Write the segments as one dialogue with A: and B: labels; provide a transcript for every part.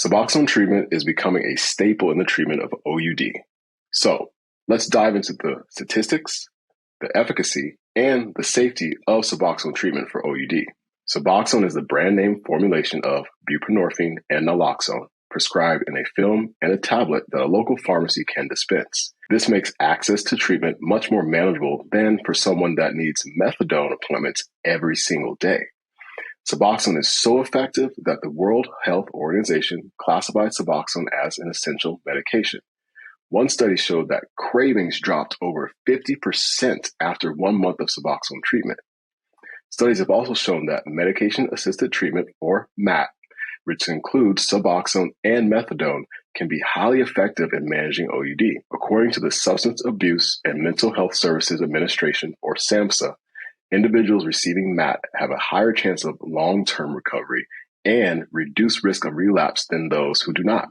A: Suboxone treatment is becoming a staple in the treatment of OUD. So let's dive into the statistics, the efficacy, and the safety of Suboxone treatment for OUD. Suboxone is the brand name formulation of buprenorphine and naloxone, prescribed in a film and a tablet that a local pharmacy can dispense. This makes access to treatment much more manageable than for someone that needs methadone appointments every single day. Suboxone is so effective that the World Health Organization classified Suboxone as an essential medication. One study showed that cravings dropped over 50% after 1 month of Suboxone treatment. Studies have also shown that medication-assisted treatment, or MAT, which includes Suboxone and methadone, can be highly effective in managing OUD. According to the Substance Abuse and Mental Health Services Administration, or SAMHSA, individuals receiving MAT have a higher chance of long-term recovery and reduced risk of relapse than those who do not.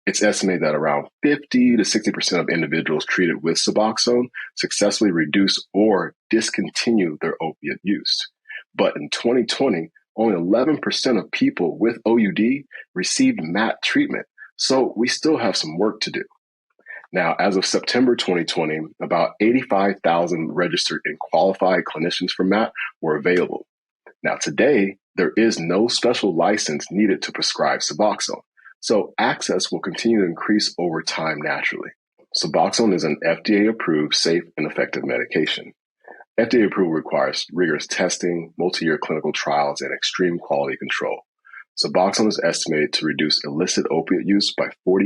A: It's estimated that around 50 to 60% of individuals treated with Suboxone successfully reduce or discontinue their opiate use. But in 2020, only 11% of people with OUD received MAT treatment, so we still have some work to do. Now, as of September 2020, about 85,000 registered and qualified clinicians for MAT were available. Now, today, there is no special license needed to prescribe Suboxone, so access will continue to increase over time naturally. Suboxone is an FDA-approved, safe, and effective medication. FDA approval requires rigorous testing, multi-year clinical trials, and extreme quality control. Suboxone is estimated to reduce illicit opiate use by 40%.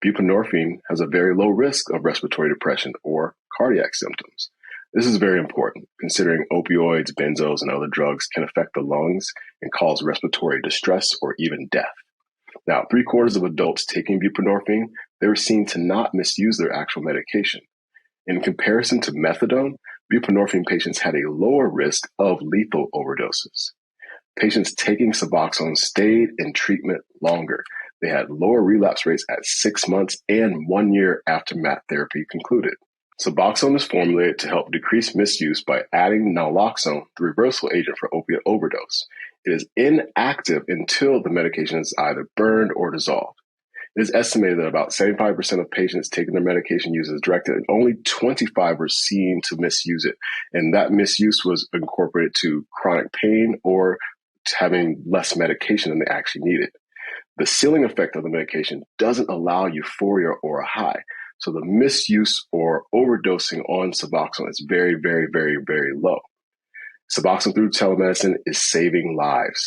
A: Buprenorphine has a very low risk of respiratory depression or cardiac symptoms. This is very important, considering opioids, benzos, and other drugs can affect the lungs and cause respiratory distress or even death. Now, 3/4 of adults taking buprenorphine, they were seen to not misuse their actual medication. In comparison to methadone, buprenorphine patients had a lower risk of lethal overdoses. Patients taking Suboxone stayed in treatment longer. They had lower relapse rates at 6 months and 1 year after MAT therapy concluded. Suboxone is formulated to help decrease misuse by adding naloxone, the reversal agent for opiate overdose. It is inactive until the medication is either burned or dissolved. It is estimated that about 75% of patients taking their medication use as directed, and only 25 were seen to misuse it. And that misuse was incorporated to chronic pain or having less medication than they actually needed. The ceiling effect of the medication doesn't allow euphoria or a high. So the misuse or overdosing on Suboxone is very, very, very, very low. Suboxone through telemedicine is saving lives.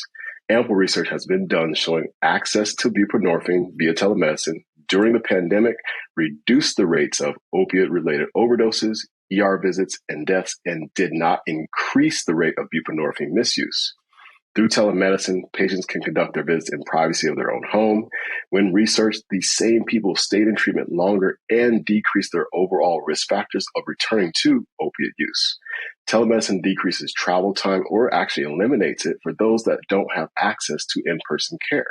A: Ample research has been done showing access to buprenorphine via telemedicine during the pandemic reduced the rates of opiate-related overdoses, ER visits, and deaths, and did not increase the rate of buprenorphine misuse. Through telemedicine, patients can conduct their visits in privacy of their own home. When researched, these same people stayed in treatment longer and decreased their overall risk factors of returning to opiate use. Telemedicine decreases travel time or actually eliminates it for those that don't have access to in-person care.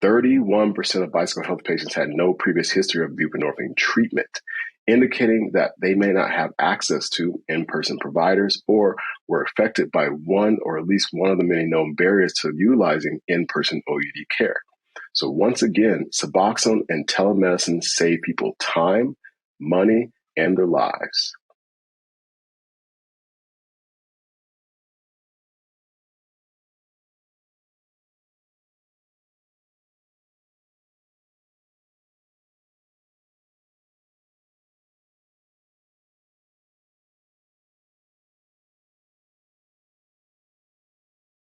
A: 31% of bicycle health patients had no previous history of buprenorphine treatment, indicating that they may not have access to in-person providers or were affected by one or at least one of the many known barriers to utilizing in-person OUD care. So once again, Suboxone and telemedicine save people time, money, and their lives.